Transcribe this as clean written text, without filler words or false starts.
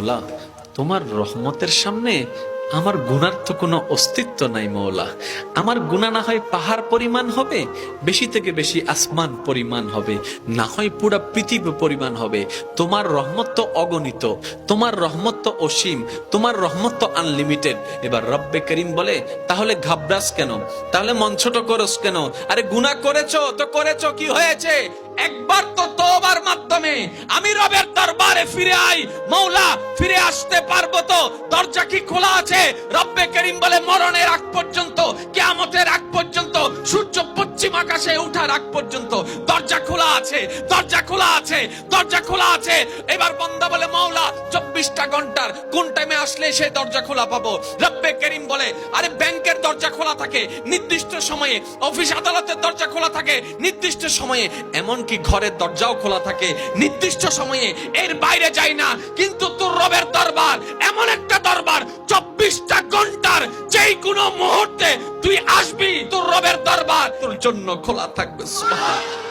মৌলা, তোমার রহমতের সামনে আমার গুনার তো কোনো অস্তিত্ব নাই মৌলা। আমার গুনাহ না হয় পাহাড় পরিমাণ হবে, বেশি থেকে বেশি আসমান পরিমাণ হবে, না হয় পুরা পৃথিবী পরিমাণ হবে। তোমার রহমত তো অগণিত, তোমার রহমত তো অসীম, তোমার রহমত তো আনলিমিটেড। এবার রব্বে করিম বলে, তাহলে ঘাবড়াস কেন, তাহলে মন ছোট করস কেন? আরে গুনাহ করেছো তো করেছো, কি হয়েছে? একবার তো তওবার মাধ্যমে আমি রবের দরবারে ফিরে আই। মৌলা, ফিরে আসতে পারবো তো? দরজা কি খোলা আছে? রব্বে করিম বলে, মরণের আগ পর্যন্ত, কিয়ামতের আগ পর্যন্ত, সূর্য পশ্চিম আকাশে ওঠার আগ পর্যন্ত দরজা খোলা আছে, দরজা খোলা আছে, দরজা খোলা আছে। এবার বান্দা বলে, মৌলা 24টা ঘন্টার কোন টাইমে আসলে সেই দরজা খোলা পাবো? রব্বে করিম বলে, আরে ব্যাংকের দরজা খোলা থাকে নির্দিষ্ট সময়ে, অফিস আদালতের দরজা খোলা থাকে নির্দিষ্ট সময়ে, এমনকি ঘরের দরজাও খোলা থাকে নির্দিষ্ট সময়ে, এর বাইরে যাই না। কিন্তু তোর রবের দরবার এমন একটা দরবার, 24টা ঘন্টার যেই কোনো মুহূর্তে তুই আসবি, তোর রবের দরবার তোর জন্য খোলা থাকবে। সুবহানাল্লাহ।